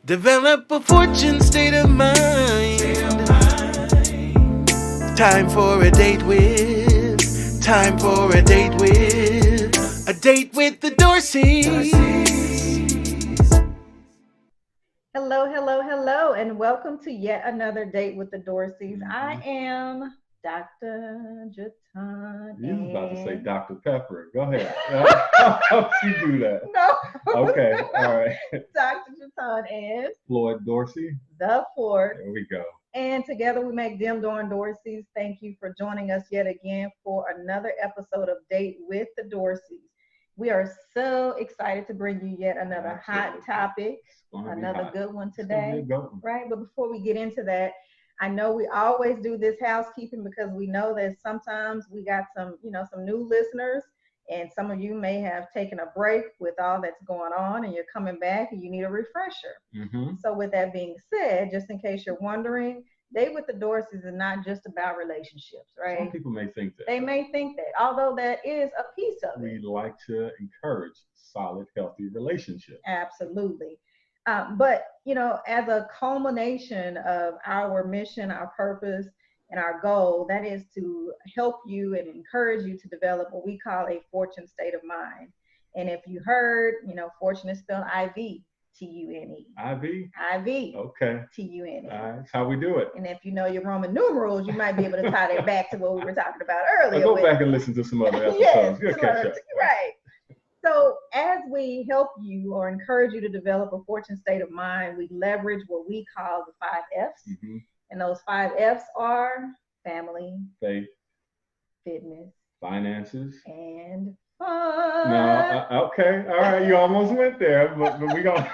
Develop a fortune state of mind. Time for a date with. Time for a date with. A date with the Dorseys. Hello, hello, hello, and welcome to yet another date with the Dorseys. I am Dr. Jatan. You was about to say Dr. Pepper. Go ahead. How you do that? No. Okay, all right. Dr. Jatan and Floyd Dorsey. the Ford. There we go. And together we make Dim Dorn Dorseys. Thank you for joining us yet again for another episode of Date with the Dorseys. We are so excited to bring you yet another hot topic, another good one today, right? But before we get into that, I know we always do this housekeeping because we know that sometimes we got some new listeners, and some of you may have taken a break with all that's going on, and you're coming back and you need a refresher. So with that being said, just in case you're wondering, Date with the Dorseys is not just about relationships, right? Some people may think that. They may think that, although that is a piece of it. We like to encourage solid, healthy relationships. Absolutely. But, as a culmination of our mission, our purpose, and our goal, that is to help you and encourage you to develop what we call a fortune state of mind. And if you heard, fortune is spelled I-V-T-U-N-E. IV? I-V. Okay. T-U-N-E. That's how we do it. And if you know your Roman numerals, you might be able to tie that back to what we were talking about earlier. Go back and listen to some other episodes. Yes, You'll catch up. right. So as we help you or encourage you to develop a fortune state of mind, we leverage what we call the 5 F's. And those 5 F's are family, faith, fitness, finances, and fun. No, okay. All right. You almost went there, but we're going to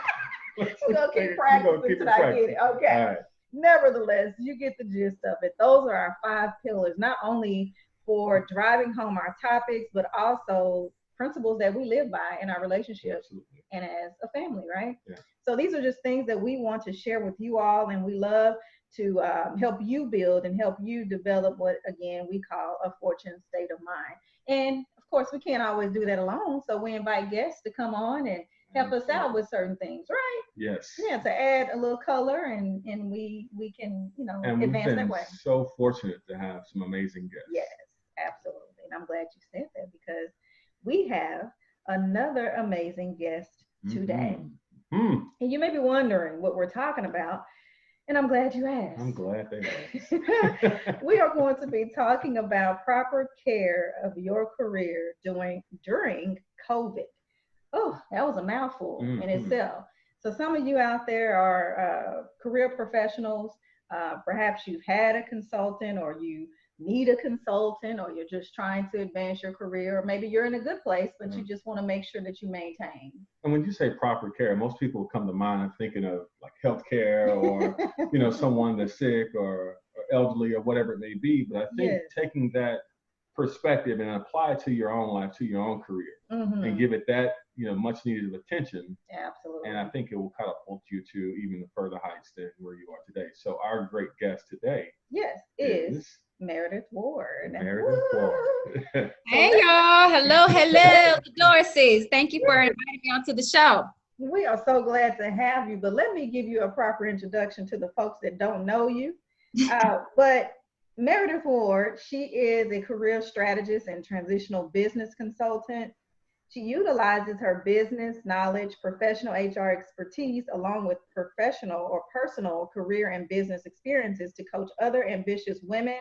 keep practicing until I get it. Okay. All right. Nevertheless, you get the gist of it. Those are our 5 pillars, not only for driving home our topics, but also principles that we live by in our relationships. Absolutely. And as a family, right? Yeah. So these are just things that we want to share with you all, and we love to help you build and help you develop what, again, we call a fortune state of mind. And of course, we can't always do that alone. So we invite guests to come on and help us out with certain things, right? Yes. Yeah, to add a little color, and we can, and advance that way. So fortunate to have some amazing guests. Yes, absolutely. And I'm glad you said that because we have another amazing guest today. And you may be wondering what we're talking about. And I'm glad you asked. I'm glad they asked. We are going to be talking about proper care of your career during COVID. Oh, that was a mouthful in itself. So some of you out there are career professionals. Perhaps you've had a consultant, or you need a consultant, or you're just trying to advance your career, or maybe you're in a good place, but you just want to make sure that you maintain. And when you say proper care, most people come to mind of thinking of like healthcare or, someone that's sick or elderly or whatever it may be. But I think taking that perspective and apply it to your own life, to your own career, and give it that, much needed attention. Absolutely. And I think it will catapult you to even further heights than where you are today. So our great guest today is Meridith Ward. Meridith Ward. Hey y'all. Hello, the Dorseys. Thank you for inviting me onto the show. We are so glad to have you, but let me give you a proper introduction to the folks that don't know you. But Meridith Ward, she is a career strategist and transitional business consultant. She utilizes her business knowledge, professional HR expertise, along with professional or personal career and business experiences to coach other ambitious women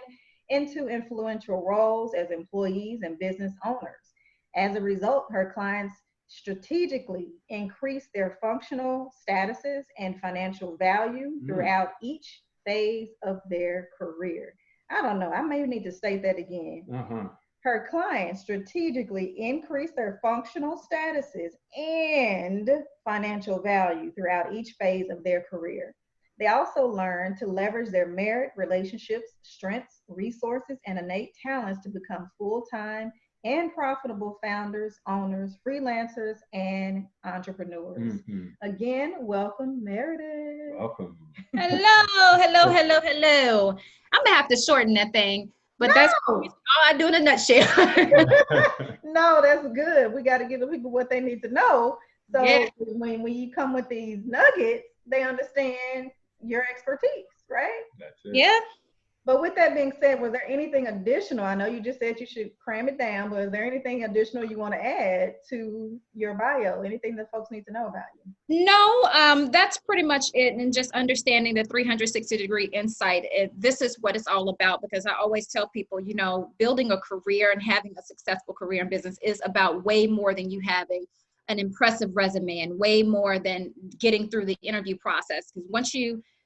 into influential roles as employees and business owners. As a result, her clients strategically increase their functional statuses and financial value throughout each phase of their career. I don't know, I may need to state that again. Her clients strategically increase their functional statuses and financial value throughout each phase of their career. They also learn to leverage their merit, relationships, strengths, resources, and innate talents to become full-time and profitable founders, owners, freelancers, and entrepreneurs. Again, welcome, Meridith. Welcome. Hello. I'm gonna have to shorten that thing, but that's all I do in a nutshell. No, that's good. We got to give the people what they need to know. So when you come with these nuggets, they understand your expertise, right? That's it. Yeah. But with that being said, was there anything additional? I know you just said you should cram it down, but is there anything additional you want to add to your bio? Anything that folks need to know about you? No, that's pretty much it. And just understanding the 360-degree insight. This is what it's all about, because I always tell people, you know, building a career and having a successful career in business is about way more than you having an impressive resume, and way more than getting through the interview process. Because once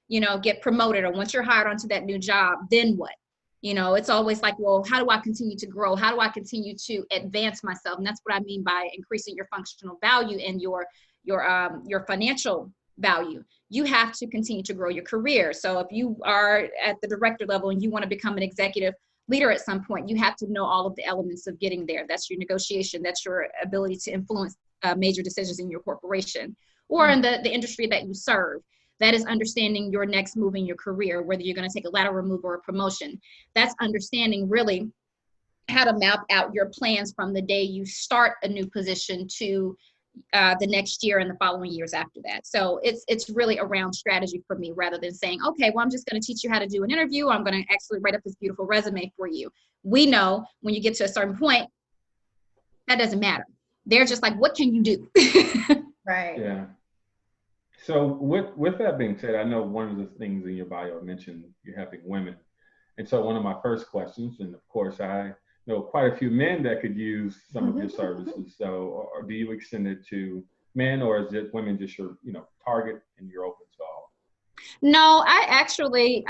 you know, get promoted, or once you're hired onto that new job, then what? You know, it's always like, well, how do I continue to grow? How do I continue to advance myself? And that's what I mean by increasing your functional value and your financial value. You have to continue to grow your career. So if you are at the director level and you want to become an executive leader at some point, you have to know all of the elements of getting there. That's your negotiation. That's your ability to influence major decisions in your corporation or in the industry that you serve. That is understanding your next move in your career, whether you're going to take a lateral move or a promotion. That's understanding really how to map out your plans from the day you start a new position to the next year and the following years after that. So it's really around strategy for me, rather than saying, okay, well, I'm just going to teach you how to do an interview. I'm going to actually write up this beautiful resume for you. We know when you get to a certain point, that doesn't matter. They're just like, what can you do? Right. Yeah. So with that being said, I know one of the things in your bio mentioned you're helping women. And so one of my first questions, and of course I know quite a few men that could use some of your services. So, or do you extend it to men, or is it women just your, you know, target and you're open to all? No, I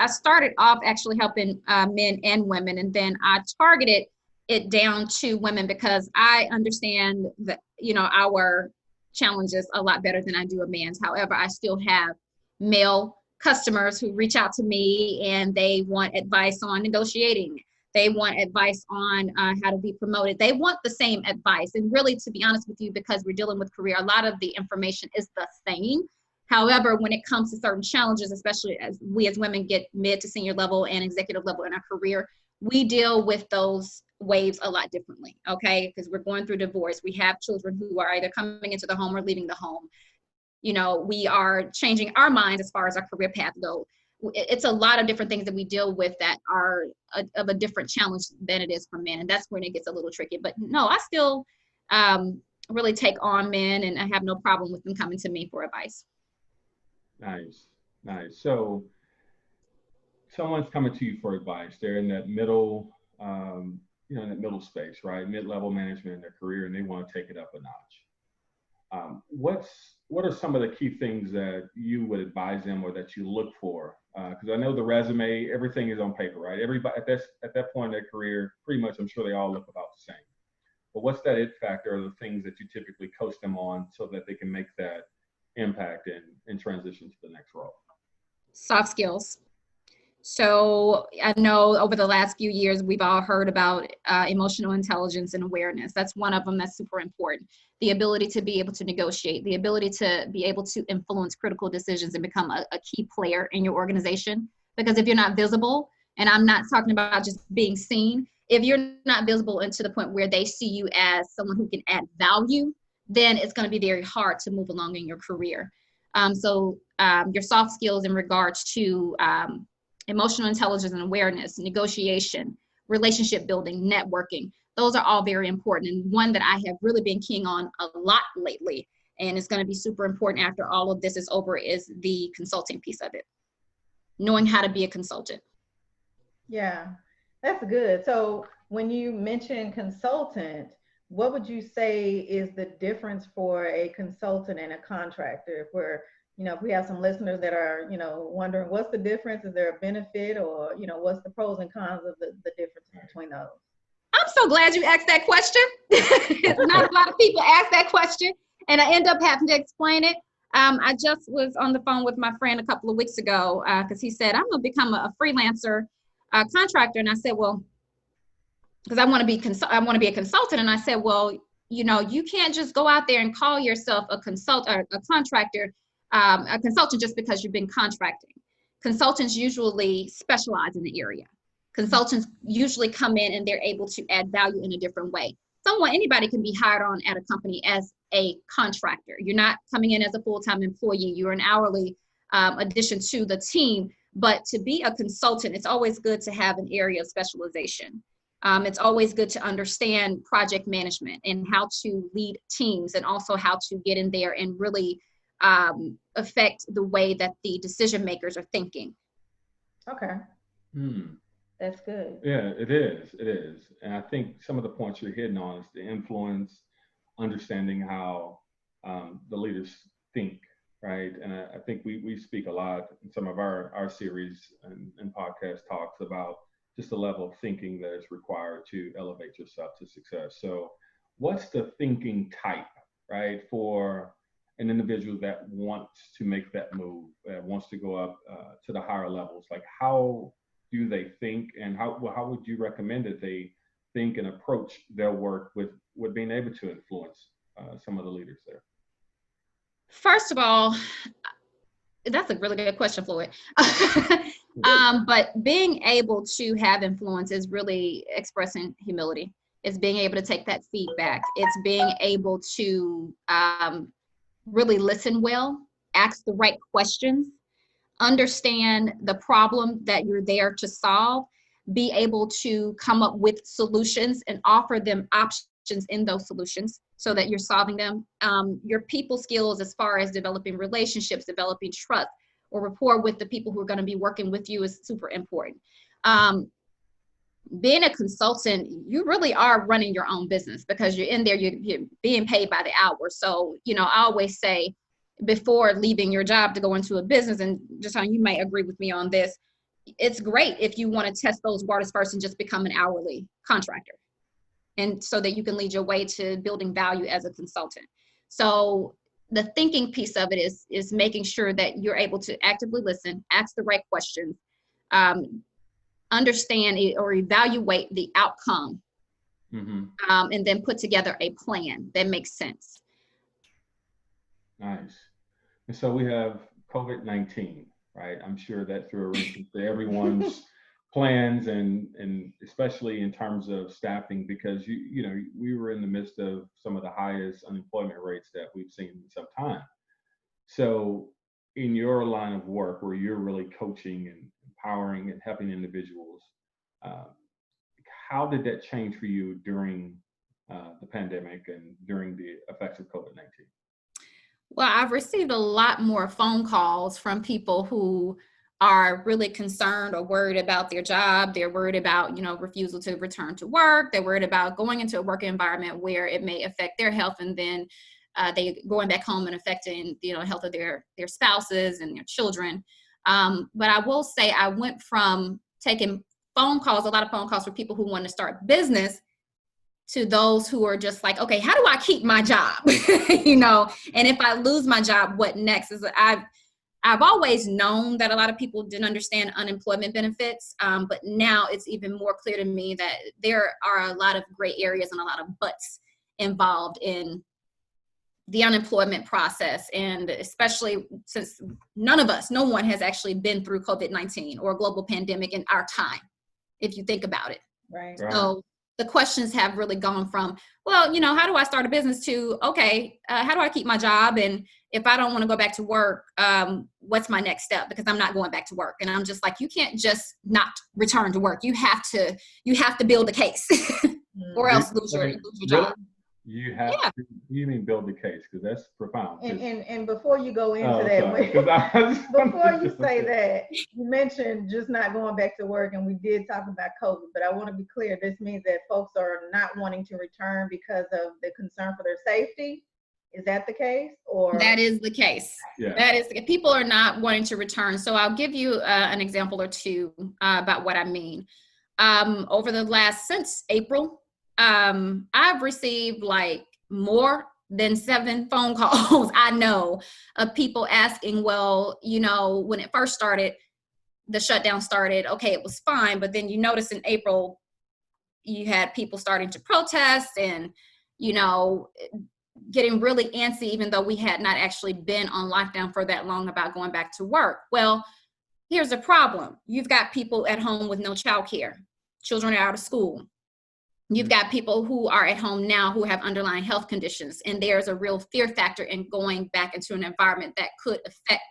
started off actually helping men and women, and then I targeted it down to women because I understand that, you know, our challenges a lot better than I do a man's. However, I still have male customers who reach out to me and they want advice on negotiating. They want advice on how to be promoted. They want the same advice. And really, to be honest with you, because we're dealing with career, a lot of the information is the same. However, when it comes to certain challenges, especially as we as women get mid to senior level and executive level in our career, we deal with those waves a lot differently, okay? Because we're going through divorce. We have children who are either coming into the home or leaving the home. You know, we are changing our minds as far as our career path go. It's a lot of different things that we deal with that are of a different challenge than it is for men. And that's when it gets a little tricky. But no, I still really take on men, and I have no problem with them coming to me for advice. Nice, nice. So someone's coming to you for advice. They're in that middle, you know, in that middle space, right? Mid-level management in their career, and they want to take it up a notch. What are some of the key things that you would advise them, or that you look for? Because I know the resume, everything is on paper, right? Everybody at that point in their career, pretty much, I'm sure they all look about the same. But what's that it factor, or the things that you typically coach them on so that they can make that impact and transition to the next role? Soft skills. So I know over the last few years, we've all heard about emotional intelligence and awareness. That's one of them that's super important. The ability to be able to negotiate, the ability to be able to influence critical decisions and become a key player in your organization. Because if you're not visible, and I'm not talking about just being seen, if you're not visible and to the point where they see you as someone who can add value, then it's going to be very hard to move along in your career. So your soft skills in regards to emotional intelligence and awareness, negotiation, relationship building, networking, those are all very important. And one that I have really been keying on a lot lately, and it's going to be super important after all of this is over, is the consulting piece of it. Knowing how to be a consultant. Yeah, that's good. So when you mention consultant, what would you say is the difference for a consultant and a contractor? If we're, you know, if we have some listeners that are, you know, wondering what's the difference, is there a benefit, or, you know, what's the pros and cons of the difference between those? I'm so glad you asked that question. Not a lot of people ask that question, and I end up having to explain it. I just was on the phone with my friend a couple of weeks ago because he said, I'm going to become a freelancer contractor. And I said, well, because I want to be a consultant. And I said, well, you know, you can't just go out there and call yourself a consultant just because you've been contracting. Consultants usually specialize in the area. Consultants usually come in and they're able to add value in a different way. Anybody can be hired on at a company as a contractor. You're not coming in as a full-time employee. You're an hourly addition to the team. But to be a consultant, it's always good to have an area of specialization. It's always good to understand project management and how to lead teams, and also how to get in there and really affect the way that the decision makers are thinking. Okay. That's good. Yeah, it is. It is. And I think some of the points you're hitting on is the influence, understanding how the leaders think, right? And I think we speak a lot in some of our series and podcast talks about just the level of thinking that is required to elevate yourself to success. So what's the thinking type, right, for an individual that wants to make that move, that wants to go up to the higher levels? Like, how do they think, and how would you recommend that they think and approach their work with being able to influence some of the leaders there? First of all, that's a really good question, Floyd. But being able to have influence is really expressing humility. It's being able to take that feedback. It's being able to really listen well, ask the right questions, understand the problem that you're there to solve, be able to come up with solutions and offer them options in those solutions so that you're solving them. Your people skills, as far as developing relationships, developing trust or rapport with the people who are going to be working with you, is super important. Being a consultant, you really are running your own business, because you're in there, you're being paid by the hour. So, I always say, before leaving your job to go into a business, and just how you might agree with me on this, it's great if you want to test those waters first and just become an hourly contractor, and so that you can lead your way to building value as a consultant. So the thinking piece of it is making sure that you're able to actively listen, ask the right questions, understand or evaluate the outcome, and then put together a plan that makes sense. Nice. And so we have COVID-19, right? I'm sure that threw a wrench into everyone's plans, and especially in terms of staffing, because we were in the midst of some of the highest unemployment rates that we've seen in some time. So in your line of work, where you're really coaching and empowering and helping individuals, how did that change for you during the pandemic and during the effects of COVID-19? Well, I've received a lot more phone calls from people who are really concerned or worried about their job. They're worried about, refusal to return to work. They're worried about going into a work environment where it may affect their health, and then they going back home and affecting, health of their spouses and their children. But I will say, I went from taking a lot of phone calls for people who want to start business, to those who are just like, okay, how do I keep my job? And if I lose my job, what next? I've always known that a lot of people didn't understand unemployment benefits, but now it's even more clear to me that there are a lot of gray areas and a lot of buts involved in the unemployment process. And especially since no one has actually been through COVID-19 or a global pandemic in our time, if you think about it. Right. So the questions have really gone from, well, how do I start a business, to, okay, how do I keep my job? And if I don't want to go back to work, what's my next step? Because I'm not going back to work. And I'm just like, you can't just not return to work. You have to build a case or else lose your job. You have to, you mean build the case, because that's profound. And before you go into that, before you say that, you mentioned just not going back to work, and we did talk about COVID, but I want to be clear, this means that folks are not wanting to return because of the concern for their safety. Is that the case? Or that is the case. Yeah. That is, people are not wanting to return. So I'll give you an example or two about what I mean. Since April, I've received like more than 7 phone calls I know of people asking, well, when it first started, the shutdown started, okay, it was fine. But then you notice in April, you had people starting to protest and, getting really antsy, even though we had not actually been on lockdown for that long, about going back to work. Well, here's the problem. You've got people at home with no childcare. Children are out of school. You've got people who are at home now who have underlying health conditions, and there's a real fear factor in going back into an environment that could affect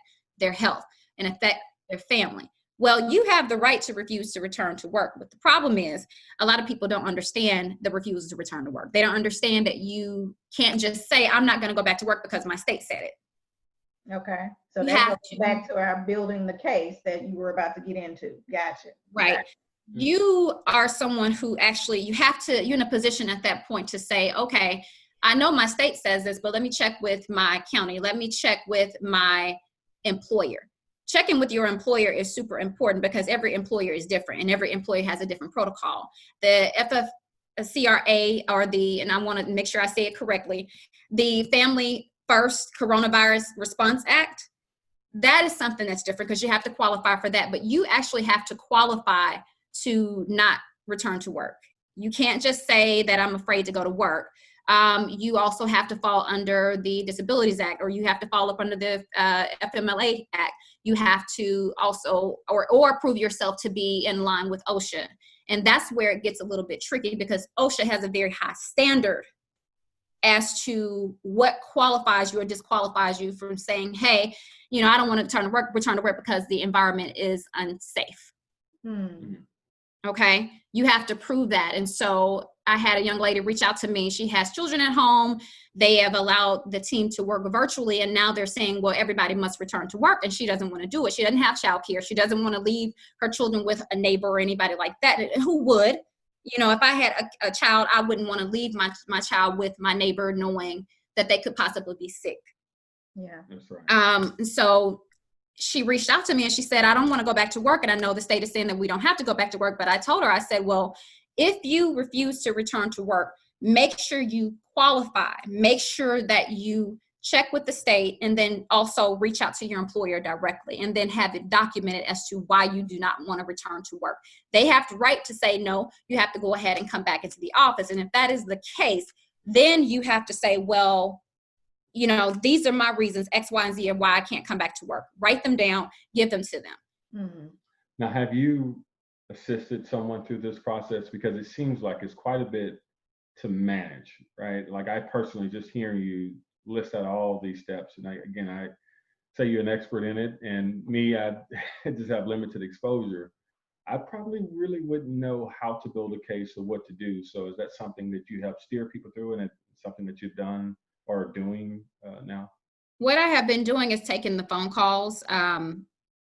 their health and affect their family. Well, you have the right to refuse to return to work. But the problem is a lot of people don't understand the refusal to return to work. They don't understand that you can't just say, I'm not going to go back to work because my state said it. Okay. So You that have goes to. back to our building the case that you were about to get into. Gotcha. Right. Gotcha. You are someone who actually, you're in a position at that point to say, okay, I know my state says this, but let me check with my county. Let me check with my employer. Checking with your employer is super important because every employer is different and every employer has a different protocol. The FFCRA and I want to make sure I say it correctly, the Family First Coronavirus Response Act, that is something that's different because you have to qualify for that, but you actually have to qualify to not return to work. You can't just say that I'm afraid to go to work. You also have to fall under the Disabilities Act, or you have to fall up under the FMLA Act. You have to also, or prove yourself to be in line with OSHA. And that's where it gets a little bit tricky because OSHA has a very high standard as to what qualifies you or disqualifies you from saying, hey, I don't want to return to work because the environment is unsafe. Okay, you have to prove that. And so I had a young lady reach out to me. She has children at home. They have allowed the team to work virtually. And now they're saying, well, everybody must return to work. And she doesn't want to do it. She doesn't have childcare. She doesn't want to leave her children with a neighbor or anybody like that. Who would? If I had a child, I wouldn't want to leave my child with my neighbor knowing that they could possibly be sick. Yeah. That's right. So she reached out to me and she said, I don't want to go back to work. And I know the state is saying that we don't have to go back to work. But I told her, I said, well, if you refuse to return to work, make sure you qualify. Make sure that you check with the state and then also reach out to your employer directly and then have it documented as to why you do not want to return to work. They have the right to say, no, you have to go ahead and come back into the office. And if that is the case, then you have to say, well, these are my reasons, X, Y, and Z, and why I can't come back to work. Write them down, give them to them. Mm-hmm. Now, have you assisted someone through this process? Because it seems like it's quite a bit to manage, right? Like I personally, just hearing you list out all these steps, and I say you're an expert in it, and me, I just have limited exposure. I probably really wouldn't know how to build a case or what to do. So is that something that you have steer people through, and it's something that you've done or doing now? What I have been doing is taking the phone calls, and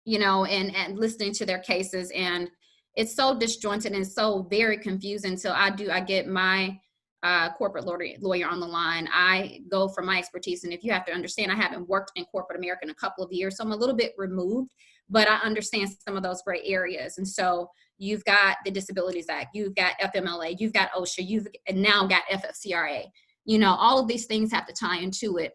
listening to their cases. And it's so disjointed and so very confusing. So I get my corporate lawyer on the line. I go for my expertise. And if you have to understand, I haven't worked in corporate America in a couple of years, so I'm a little bit removed, but I understand some of those gray areas. And so you've got the Disabilities Act, you've got FMLA, you've got OSHA, you've now got FFCRA. All of these things have to tie into it.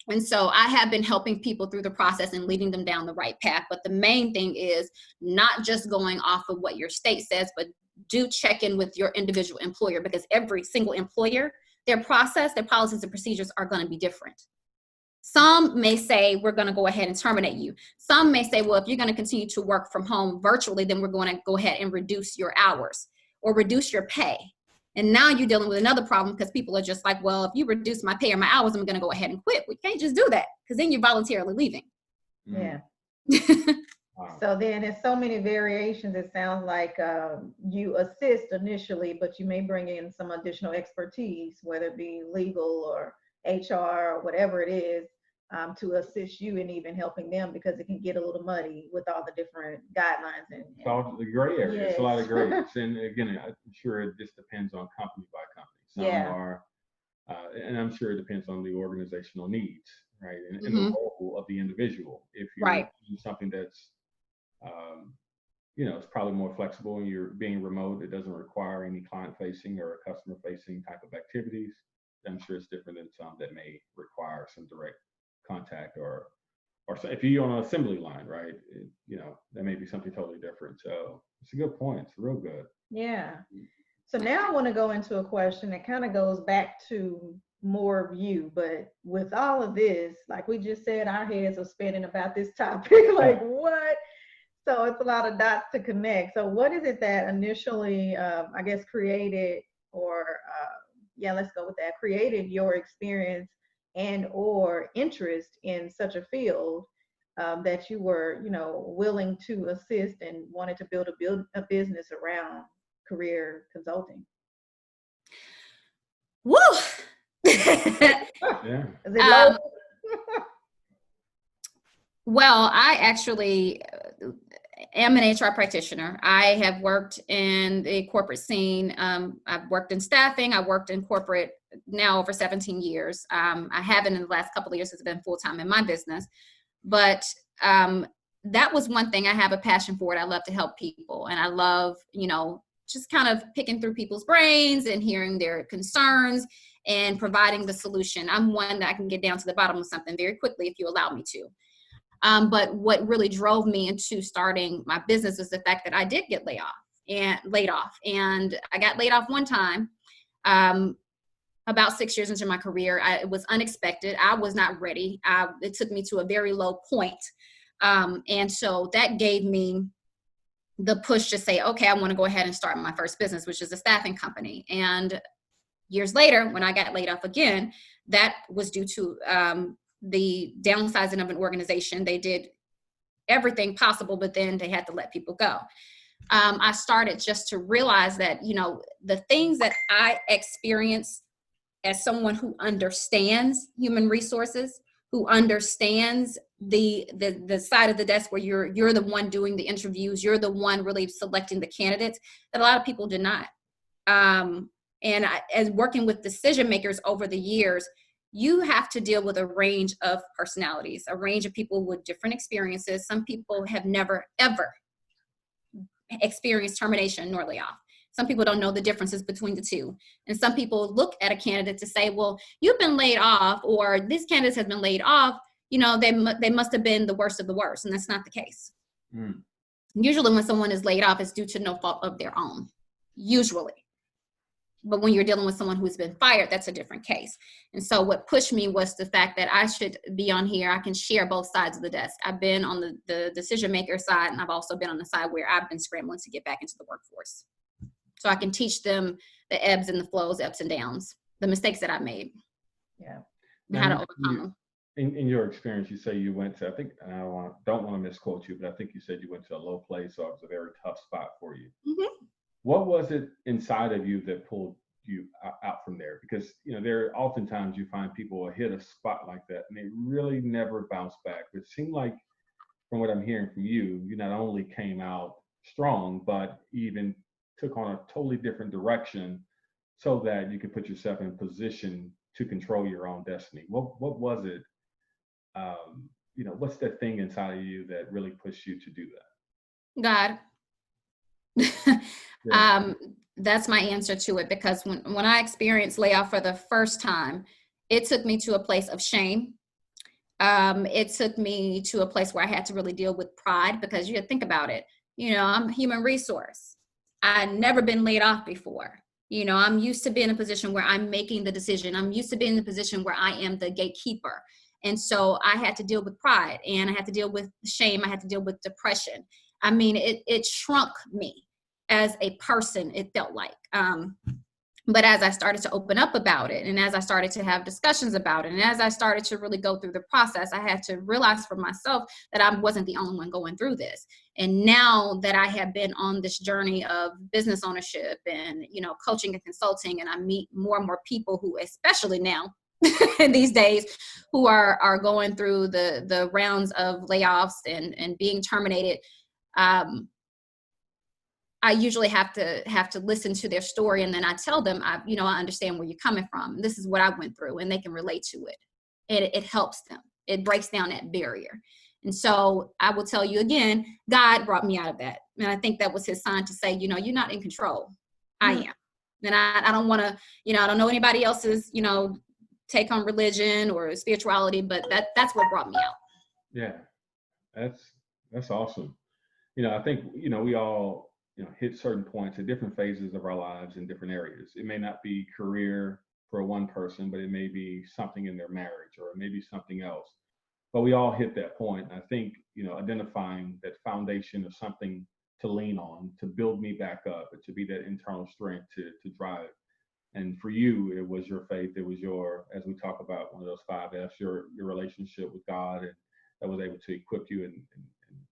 And so I have been helping people through the process and leading them down the right path. But the main thing is not just going off of what your state says, but do check in with your individual employer, because every single employer, their process, their policies and procedures are going to be different. Some may say, we're going to go ahead and terminate you. Some may say, well, if you're going to continue to work from home virtually, then we're going to go ahead and reduce your hours or reduce your pay. And now you're dealing with another problem because people are just like, well, if you reduce my pay or my hours, I'm going to go ahead and quit. We can't just do that because then you're voluntarily leaving. Yeah. Wow. So then there's so many variations. It sounds like you assist initially, but you may bring in some additional expertise, whether it be legal or HR or whatever it is, to assist you in even helping them, because it can get a little muddy with all the different guidelines. And It's all the gray area. Yes. It's a lot of grays. And again, I'm sure it just depends on company by company. Some are, and I'm sure it depends on the organizational needs, right? And the role of the individual. If you're doing something that's, it's probably more flexible and you're being remote, it doesn't require any client facing or customer facing type of activities. I'm sure it's different than some that may require some direct contact or so if you're on an assembly line, right? That may be something totally different. So it's a good point. It's real good. Yeah. So now I want to go into a question that kind of goes back to more of you, but with all of this, like we just said, our heads are spinning about this topic. Like what? So it's a lot of dots to connect. So what is it that initially, created or, let's go with that, created your experience and or interest in such a field? that you were, willing to assist and wanted to build a business around career consulting? Woo! Yeah. Is it low? Well, I actually am an HR practitioner. I have worked in the corporate scene. I've worked in staffing. I worked in corporate now over 17 years. I haven't in the last couple of years. It's been full-time in my business. But that was one thing I have a passion for it. I love to help people. And I love, just kind of picking through people's brains and hearing their concerns and providing the solution. I'm one that I can get down to the bottom of something very quickly if you allow me to. But what really drove me into starting my business is the fact that I did get laid off. And I got laid off one time, about 6 years into my career. It was unexpected. I was not ready. It took me to a very low point. And so that gave me the push to say, okay, I want to go ahead and start my first business, which is a staffing company. And years later, when I got laid off again, that was due to the downsizing of an organization. They did everything possible, but then they had to let people go. I started just to realize that, the things that I experience as someone who understands human resources, who understands the side of the desk where you're the one doing the interviews, you're the one really selecting the candidates, that a lot of people did not. And as working with decision makers over the years, you have to deal with a range of personalities, a range of people with different experiences. Some people have never, ever experienced termination nor layoff. Some people don't know the differences between the two. And some people look at a candidate to say, well, you've been laid off, or this candidate has been laid off. They must have been the worst of the worst. And that's not the case. Mm. Usually when someone is laid off, it's due to no fault of their own, usually. But when you're dealing with someone who's been fired, that's a different case. And so what pushed me was the fact that I should be on here. I can share both sides of the desk. I've been on the decision maker side, and I've also been on the side where I've been scrambling to get back into the workforce. So I can teach them the ebbs and the flows, ups and downs, the mistakes that I made. Yeah. And how to overcome them. In your experience, you say you went to, I think, and I don't want to misquote you, but I think you said you went to a low place, so it was a very tough spot for you. Mm-hmm. What was it inside of you that pulled you out from there? Because, there are oftentimes you find people hit a spot like that and they really never bounce back. But it seemed like, from what I'm hearing from you, you not only came out strong, but even took on a totally different direction so that you could put yourself in a position to control your own destiny. What was it? What's that thing inside of you that really pushed you to do that? God. That's my answer to it, because when I experienced layoff for the first time, it took me to a place of shame. It took me to a place where I had to really deal with pride, because you think about it, I'm human resource. I'd never been laid off before. I'm used to being in a position where I'm making the decision. I'm used to being in a position where I am the gatekeeper. And so I had to deal with pride, and I had to deal with shame. I had to deal with depression. I mean, it shrunk me as a person, it felt like. But as I started to open up about it, and as I started to have discussions about it, and as I started to really go through the process, I had to realize for myself that I wasn't the only one going through this. And now that I have been on this journey of business ownership and, coaching and consulting, and I meet more and more people who, especially now these days, who are going through the rounds of layoffs and being terminated, I usually have to listen to their story, and then I tell them, I understand where you're coming from. This is what I went through, and they can relate to it. It helps them. It breaks down that barrier. And so I will tell you again, God brought me out of that. And I think that was his sign to say, you're not in control. I am. And I don't want to, I don't know anybody else's, take on religion or spirituality, but that's what brought me out. Yeah, that's awesome. I think, we all, hit certain points at different phases of our lives in different areas. It may not be career for one person, but it may be something in their marriage, or it may be something else. But we all hit that point. And I think, identifying that foundation of something to lean on, to build me back up, and to be that internal strength to drive. And for you, it was your faith. It was as we talk about one of those 5 F's, your relationship with God, that was able to equip you. And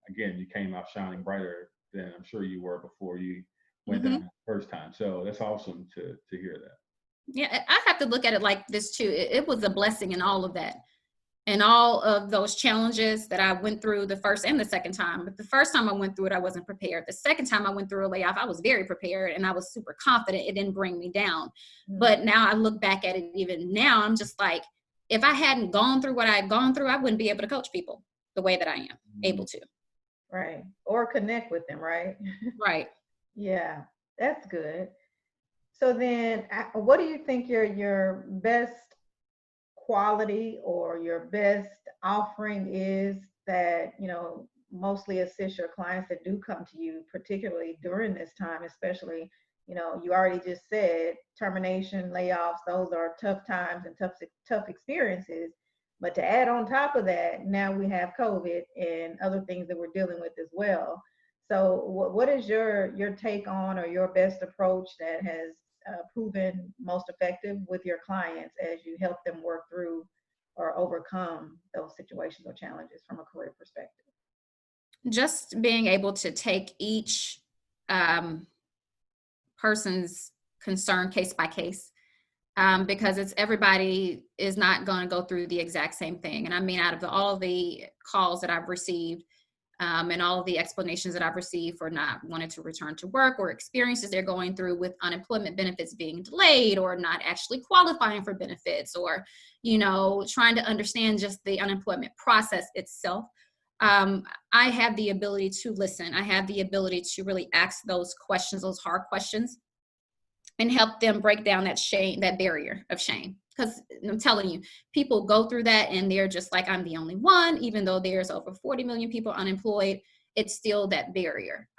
again, you came out shining brighter than I'm sure you were before you went down the first time. So that's awesome to hear that. Yeah, I have to look at it like this too. It was a blessing in all of that. And all of those challenges that I went through the first and the second time. But the first time I went through it, I wasn't prepared. The second time I went through a layoff, I was very prepared and I was super confident. It didn't bring me down. But now I look back at it, even now, I'm just like, if I hadn't gone through what I had gone through, I wouldn't be able to coach people the way that I am able to. Right. Or connect with them, right? Right. Yeah, that's good. So then what do you think your best quality or your best offering is that, you know, mostly assist your clients that do come to you, particularly during this time, especially, you know, you already just said termination, layoffs, those are tough times and tough experiences. But to add on top of that, now we have COVID and other things that we're dealing with as well. So what is your take on, or your best approach that has proven most effective with your clients as you help them work through or overcome those situations or challenges from a career perspective? Just being able to take each person's concern case by case, because everybody is not going to go through the exact same thing. And I mean, out of all the calls that I've received, and all of the explanations that I've received for not wanting to return to work, or experiences they're going through with unemployment benefits being delayed, or not actually qualifying for benefits, or, you know, trying to understand just the unemployment process itself. I have the ability to listen. I have the ability to really ask those questions, those hard questions, and help them break down that shame, that barrier of shame. Because I'm telling you, people go through that and they're just like, I'm the only one, even though there's over 40 million people unemployed, it's still that barrier.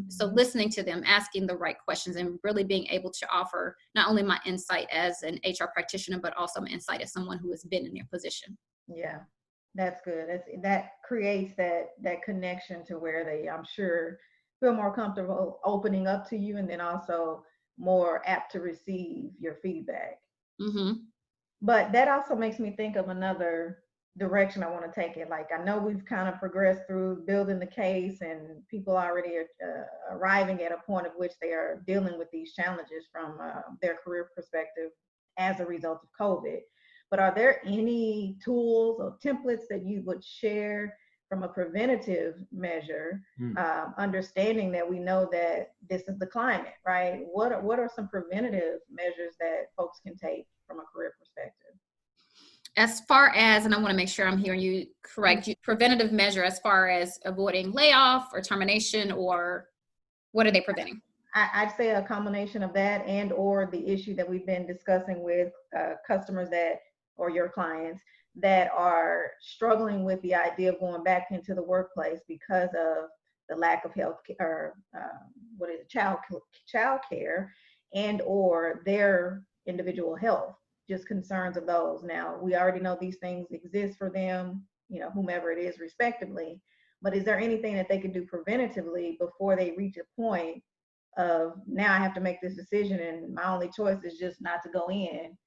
So listening to them, asking the right questions, and really being able to offer not only my insight as an HR practitioner, but also my insight as someone who has been in their position. Yeah, that's good. That creates that connection to where they, I'm sure, feel more comfortable opening up to you, and then also more apt to receive your feedback. But that also makes me think of another direction I want to take it. Like, I know we've kind of progressed through building the case, and people already are arriving at a point of which they are dealing with these challenges from their career perspective as a result of COVID. But are there any tools or templates that you would share from a preventative measure, understanding that we know that this is the climate, right? What are some preventative measures that folks can take from a career perspective? As far as, and I want to make sure I'm hearing you correct, preventative measure as far as avoiding layoff or termination, or what are they preventing? I'd say a combination of that, and or the issue that we've been discussing with customers that, or your clients, that are struggling with the idea of going back into the workplace because of the lack of health or child care, and or their individual health, just concerns of those. Now, we already know these things exist for them, you know, whomever it is respectively, but is there anything that they can do preventatively before they reach a point of, now I have to make this decision and my only choice is just not to go in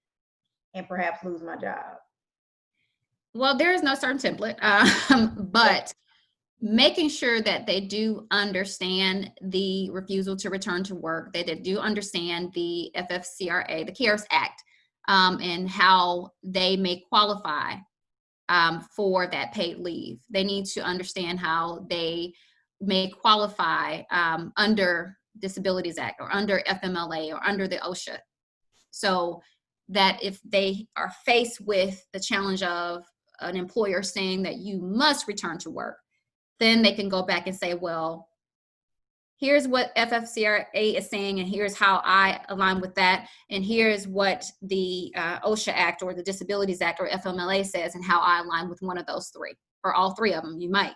and perhaps lose my job? Well, there is no certain template, but making sure that they do understand the refusal to return to work, that they do understand the FFCRA, the CARES Act, and how they may qualify for that paid leave. They need to understand how they may qualify under Disabilities Act, or under FMLA, or under the OSHA. So that if they are faced with the challenge of an employer saying that you must return to work, then they can go back and say, well, here's what FFCRA is saying, and here's how I align with that, and here's what the OSHA Act or the Disabilities Act or FMLA says, and how I align with one of those three, or all three of them, you might.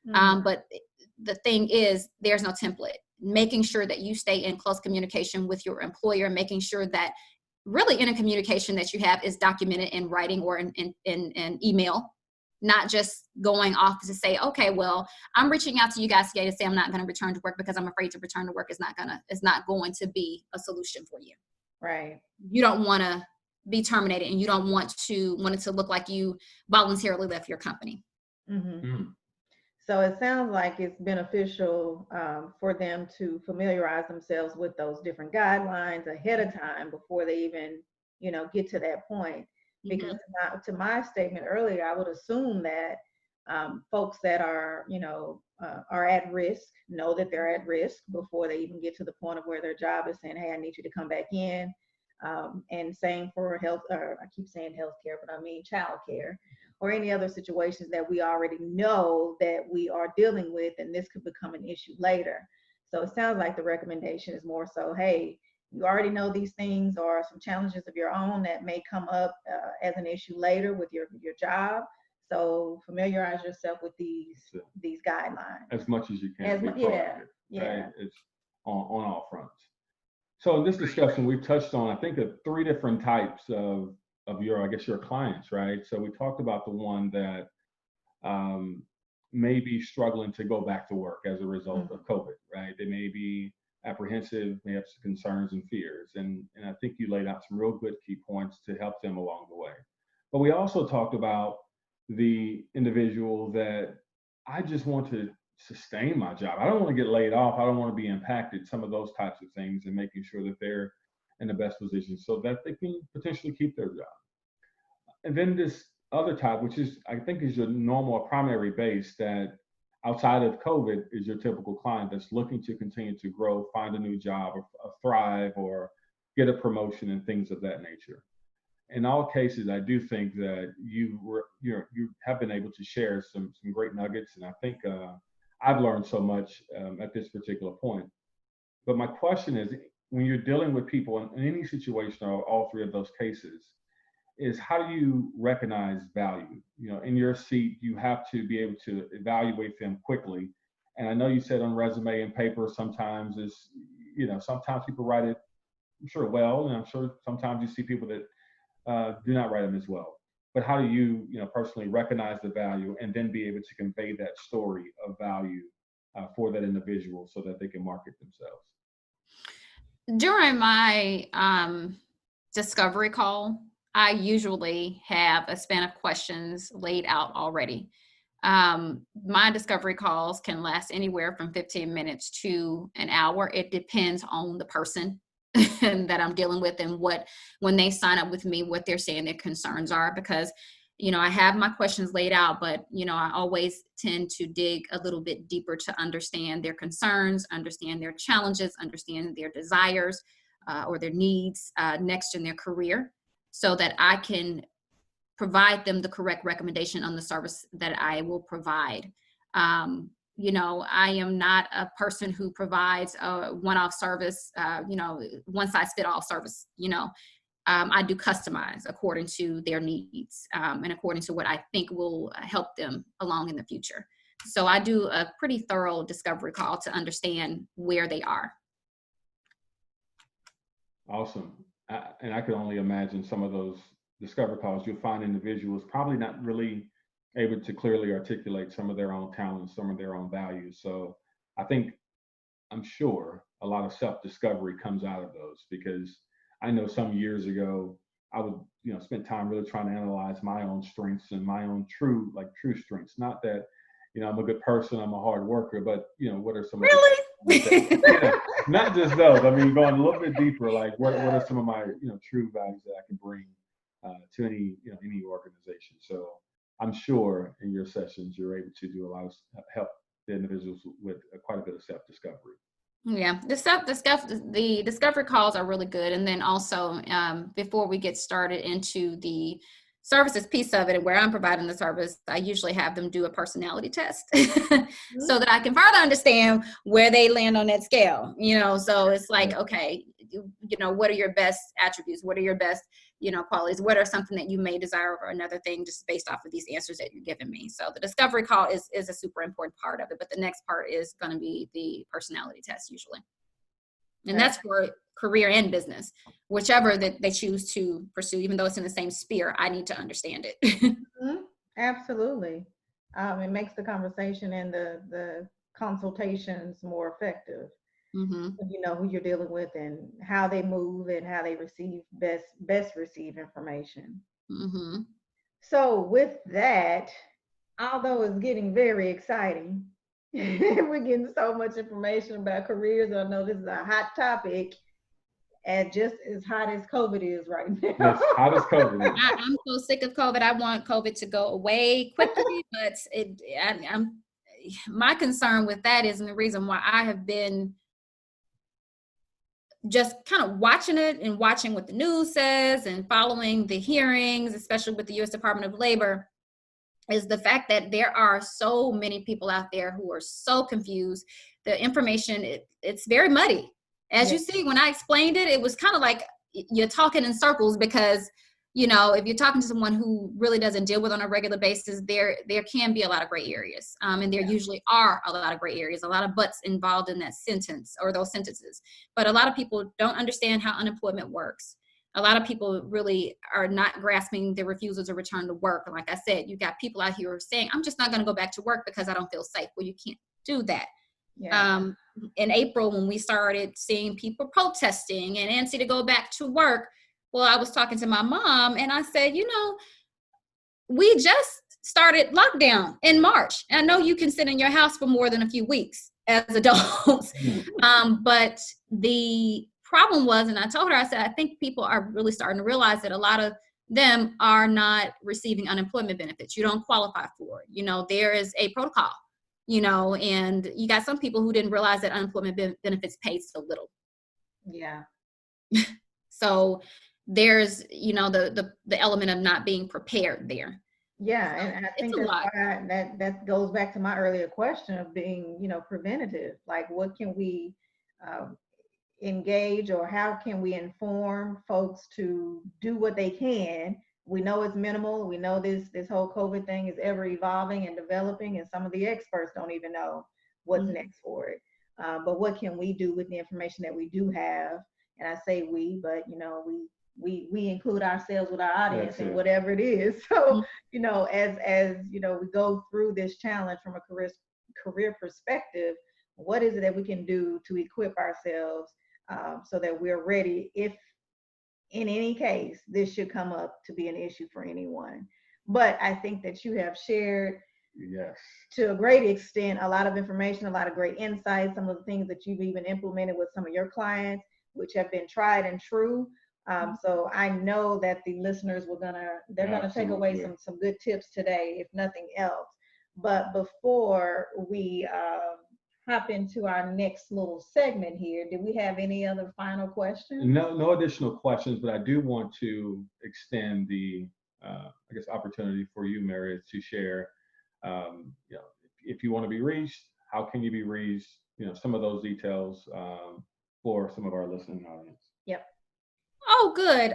But the thing is, there's no template. Making sure that you stay in close communication with your employer, making sure that really any communication that you have is documented in writing or in email, not just going off to say, okay, well, I'm reaching out to you guys today to say I'm not going to return to work because I'm afraid to return to work is not going to be a solution for you. Right. You don't want to be terminated, and you don't want it to look like you voluntarily left your company. So it sounds like it's beneficial for them to familiarize themselves with those different guidelines ahead of time before they even, get to that point. Because to my statement earlier, I would assume that folks that are, are at risk know that they're at risk before they even get to the point of where their job is saying, hey, I need you to come back in. And same for health, or I keep saying healthcare, but I mean childcare, or any other situations that we already know that we are dealing with, and this could become an issue later. So it sounds like the recommendation is more so, hey, you already know these things or some challenges of your own that may come up as an issue later with your job. So familiarize yourself with these guidelines as much as you can. Yeah. Right? It's on all fronts. So in this discussion, we've touched on, I think, of 3 different types of your clients, right? So we talked about the one that may be struggling to go back to work as a result of COVID, right? They may be apprehensive, may have some concerns and fears. And I think you laid out some real good key points to help them along the way. But we also talked about the individual that I just want to sustain my job. I don't want to get laid off. I don't want to be impacted, some of those types of things, and making sure that they're in the best position so that they can potentially keep their job. And then this other type, which is, I think, is your normal or primary base, that outside of COVID is your typical client that's looking to continue to grow, find a new job, or thrive, or get a promotion and things of that nature. In all cases, I do think that you have been able to share some great nuggets, and I think I've learned so much at this particular point. But my question is, when you're dealing with people in any situation or all 3 of those cases, is how do you recognize value? In your seat, you have to be able to evaluate them quickly. And I know you said on resume and paper sometimes is, sometimes people write it, I'm sure, well, and I'm sure sometimes you see people that do not write them as well. But how do you, personally recognize the value and then be able to convey that story of value for that individual so that they can market themselves? During my discovery call, I usually have a span of questions laid out already. My discovery calls can last anywhere from 15 minutes to an hour. It depends on the person that I'm dealing with and when they sign up with me, what they're saying their concerns are, because, I have my questions laid out, but, I always tend to dig a little bit deeper to understand their concerns, understand their challenges, understand their desires or their needs next in their career, so that I can provide them the correct recommendation on the service that I will provide. I am not a person who provides a one-off service, one size fit all service. I do customize according to their needs and according to what I think will help them along in the future. So I do a pretty thorough discovery call to understand where they are. Awesome. And I could only imagine some of those discovery calls, you'll find individuals probably not really able to clearly articulate some of their own talents, some of their own values. So I'm sure a lot of self-discovery comes out of those, because I know some years ago, I would, spend time really trying to analyze my own strengths and my own true strengths. Not that, I'm a good person, I'm a hard worker, but, what are some really? Not just those. I mean, going a little bit deeper, like what are some of my, true values that I can bring to any organization. So I'm sure in your sessions, you're able to do a lot of help the individuals with quite a bit of self-discovery. Yeah, the discovery calls are really good. And then also, before we get started into the services piece of it and where I'm providing the service, I usually have them do a personality test so that I can further understand where they land on that scale. So it's like, okay, what are your best attributes? What are your best, qualities? What are something that you may desire over another thing, just based off of these answers that you're giving me? So the discovery call is a super important part of it, but the next part is going to be the personality test usually. And that's for career and business, whichever that they choose to pursue, even though it's in the same sphere, I need to understand it. Absolutely. It makes the conversation and the consultations more effective. You know who you're dealing with and how they move and how they receive best receive information. So with that, although it's getting very exciting, we're getting so much information about careers. I know this is a hot topic, and just as hot as COVID is right now. Yes, hot as COVID is. I'm so sick of COVID. I want COVID to go away quickly, but my concern with that is, and the reason why I have been just kind of watching it and watching what the news says and following the hearings, especially with the U.S. Department of Labor, is the fact that there are so many people out there who are so confused. The information, it's very muddy. As you see, when I explained it, it was kind of like you're talking in circles because, you know, if you're talking to someone who really doesn't deal with it on a regular basis, there can be a lot of gray areas. And there usually are a lot of gray areas, a lot of buts involved in that sentence or those sentences. But a lot of people don't understand how unemployment works. A lot of people really are not grasping the refusal to return to work. And like I said, you got people out here who are saying, I'm just not going to go back to work because I don't feel safe. Well, you can't do that. Yeah. In April, when we started seeing people protesting and antsy to go back to work, well, I was talking to my mom and I said, you know, we just started lockdown in March. I know you can sit in your house for more than a few weeks as adults. But the problem was, and I told her, I said, I think people are really starting to realize that a lot of them are not receiving unemployment benefits. You don't qualify for it. You know, there is a protocol, you know, and you got some people who didn't realize that unemployment benefits paid so little. Yeah. So there's, you know, the element of not being prepared there. Yeah, and I think that's why that goes back to my earlier question of being, you know, preventative. Like, what can we engage, or how can we inform folks to do what they can? We know it's minimal. We know this whole COVID thing is ever evolving and developing, and some of the experts don't even know what's next for it. But what can we do with the information that we do have? And I say we, but you know, we include ourselves with our audience and whatever it is. So, you know, as you know, we go through this challenge from a career perspective, what is it that we can do to equip ourselves so that we're ready if in any case this should come up to be an issue for anyone. But I think that you have shared to a great extent a lot of information, a lot of great insights, some of the things that you've even implemented with some of your clients, which have been tried and true. So I know that the listeners they're gonna take away some good tips today, if nothing else. But before we hop into our next little segment here, do we have any other final questions? No additional questions, but I do want to extend the I guess opportunity for you, Meridith, to share. You know, if you want to be reached, how can you be reached? You know, some of those details for some of our listening audience. Yep. Oh, good.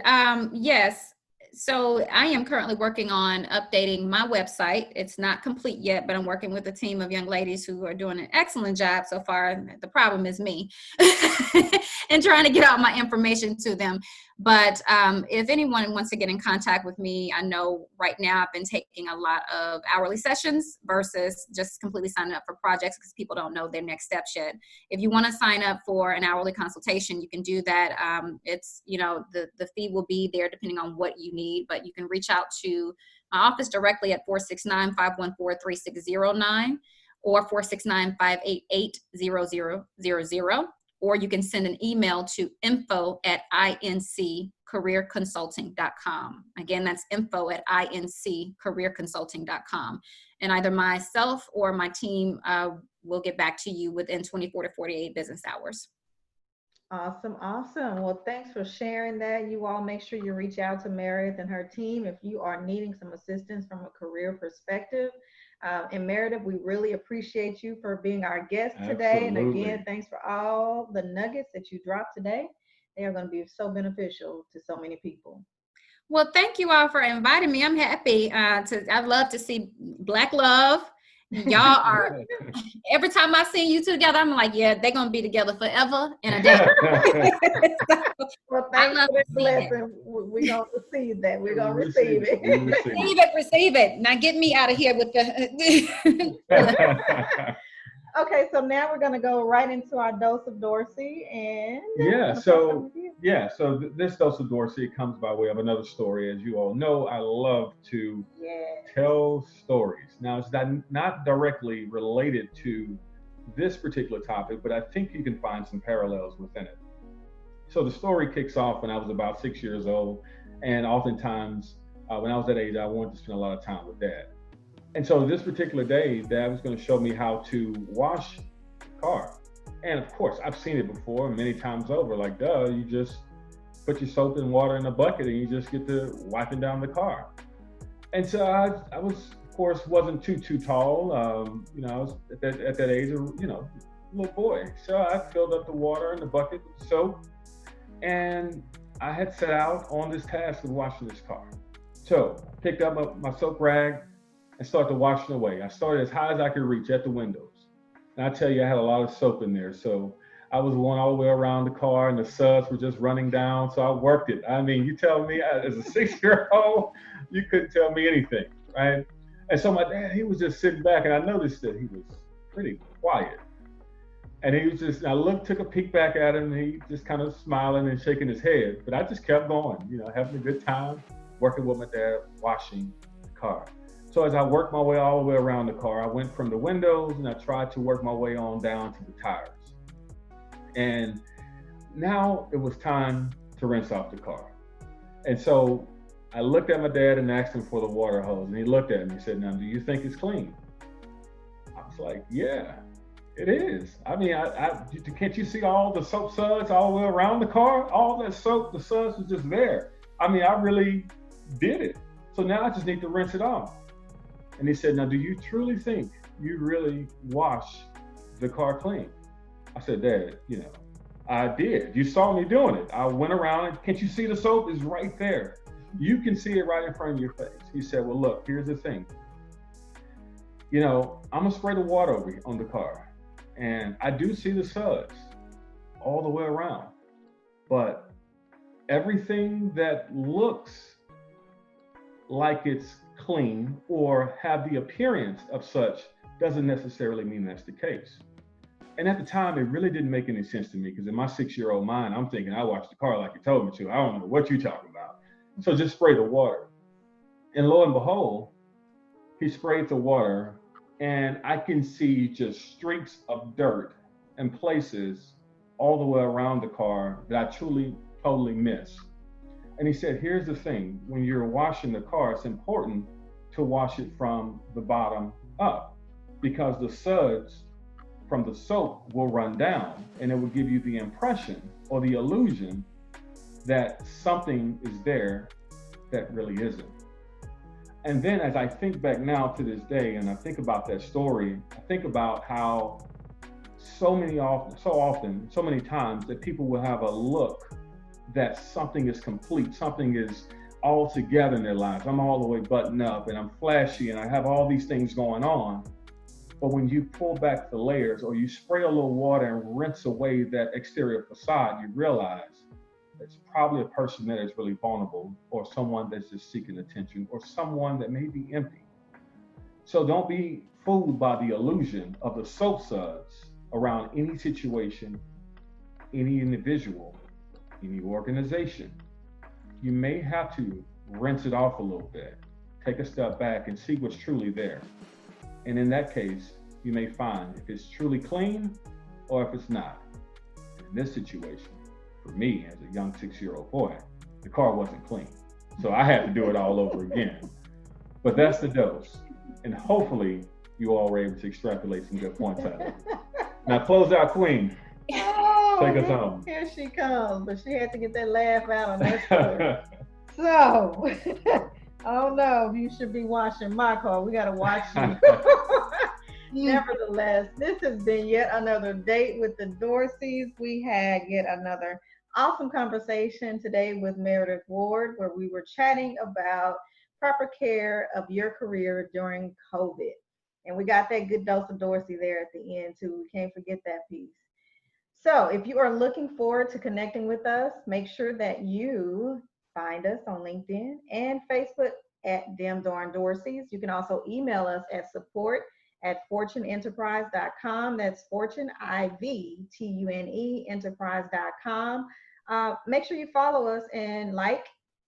Yes. So I am currently working on updating my website. It's not complete yet, but I'm working with a team of young ladies who are doing an excellent job so far. The problem is me and trying to get out my information to them. But if anyone wants to get in contact with me, I know right now I've been taking a lot of hourly sessions versus just completely signing up for projects because people don't know their next steps yet. If you want to sign up for an hourly consultation, you can do that. It's, you know, the fee will be there depending on what you need, but you can reach out to my office directly at 469-514-3609 or 469-588-0000. Or you can send an email to info@inccareerconsulting.com. Again, that's info@inccareerconsulting.com. And either myself or my team will get back to you within 24 to 48 business hours. Awesome. Well, thanks for sharing that. You all make sure you reach out to Meridith and her team if you are needing some assistance from a career perspective. And Meridith, we really appreciate you for being our guest today. Absolutely. And again, thanks for all the nuggets that you dropped today. They are going to be so beneficial to so many people. Well, thank you all for inviting me. I'm happy. I'd love to see Black love. Y'all are, every time I see you two together, I'm like, yeah, they're going to be together forever and a day. Well, thanks for this lesson. We're going to receive that. We're going to receive it. Receive it. Now get me out of here with the... Okay, so now we're going to go right into our dose of Dorsey. And yeah, so Yeah, so this dose of Dorsey comes by way of another story. As you all know, I love to tell stories. Now, it's not directly related to this particular topic, but I think you can find some parallels within it. So the story kicks off when I was about 6 years old, and oftentimes when I was that age, I wanted to spend a lot of time with Dad. And so this particular day, Dad was going to show me how to wash the car. And of course, I've seen it before many times over. Like, duh, you just put your soap and water in a bucket and you just get to wiping down the car. And so I was, of course, wasn't too tall. I was at that age, little boy. So I filled up the water in the bucket with soap, and I had set out on this task of washing this car. So picked up my soap rag and started washing away. I started as high as I could reach at the windows. And I tell you, I had a lot of soap in there. So I was going all the way around the car and the suds were just running down. So I worked it. I mean, you tell me as a 6-year-old, you couldn't tell me anything, right? And so my dad, he was just sitting back, and I noticed that he was pretty quiet. And he was just, I took a peek back at him, and he just kind of smiling and shaking his head. But I just kept going, having a good time, working with my dad, washing the car. So as I worked my way all the way around the car, I went from the windows and I tried to work my way on down to the tires. And now it was time to rinse off the car. And so I looked at my dad and asked him for the water hose. And he looked at me and said, "Now, do you think it's clean?" I was like, "Yeah, it is. I mean, can't you see all the soap suds all the way around the car? All that soap, the suds was just there. I mean, I really did it. So now I just need to rinse it off." And he said, "Now, do you truly think you really wash the car clean?" I said, "Dad, I did. You saw me doing it. I went around and can't you see the soap is right there? You can see it right in front of your face." He said, "Well, look, here's the thing. I'm gonna spray the water over on the car. And I do see the suds all the way around. But everything that looks like it's clean or have the appearance of such doesn't necessarily mean that's the case." And at the time, it really didn't make any sense to me, because in my 6-year-old mind, I'm thinking, I washed the car like you told me to. I don't know what you're talking about. So just spray the water. And lo and behold, he sprayed the water, and I can see just streaks of dirt and places all the way around the car that I truly, totally missed. And he said, "Here's the thing. When you're washing the car, it's important to wash it from the bottom up, because the suds from the soap will run down, and it will give you the impression or the illusion that something is there that really isn't." And then as I think back now to this day, and I think about that story, I think about how so many times that people will have a look that something is complete, something is all together in their lives. I'm all the way buttoned up and I'm flashy and I have all these things going on. But when you pull back the layers, or you spray a little water and rinse away that exterior facade, you realize it's probably a person that is really vulnerable, or someone that's just seeking attention, or someone that may be empty. So don't be fooled by the illusion of the soap suds around any situation, any individual, any organization. You may have to rinse it off a little bit, take a step back and see what's truly there. And in that case, you may find if it's truly clean or if it's not. In this situation, for me as a young 6-year-old boy, the car wasn't clean. So I had to do it all over again. But that's the dose. And hopefully you all were able to extrapolate some good points out of it. Now close out queen. Oh, Take us home. Here she comes, but she had to get that laugh out on that story. So, I don't know if you should be washing my car. We got to watch you. Nevertheless, this has been yet another date with the Dorseys. We had yet another awesome conversation today with Meridith Ward, where we were chatting about proper care of your career during COVID. And we got that good dose of Dorsey there at the end too. We can't forget that piece. So if you are looking forward to connecting with us, make sure that you find us on LinkedIn and Facebook at Dem Darn Dorseys. You can also email us at support@fortuneenterprise.com. That's Fortune, IVTUNE, enterprise.com. Make sure you follow us and like,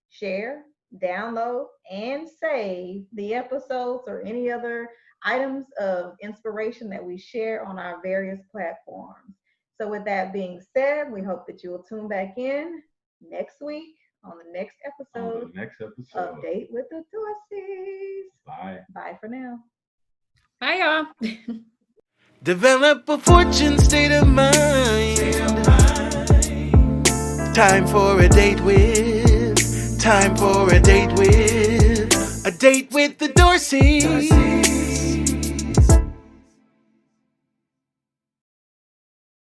share, download, and save the episodes or any other items of inspiration that we share on our various platforms. So with that being said, we hope that you will tune back in next week on the next episode of Date with the Dorseys. Bye. Bye for now. Bye, y'all. Develop a fortune state of mind. Time for a date with. Time for a date with. A date with the Dorseys.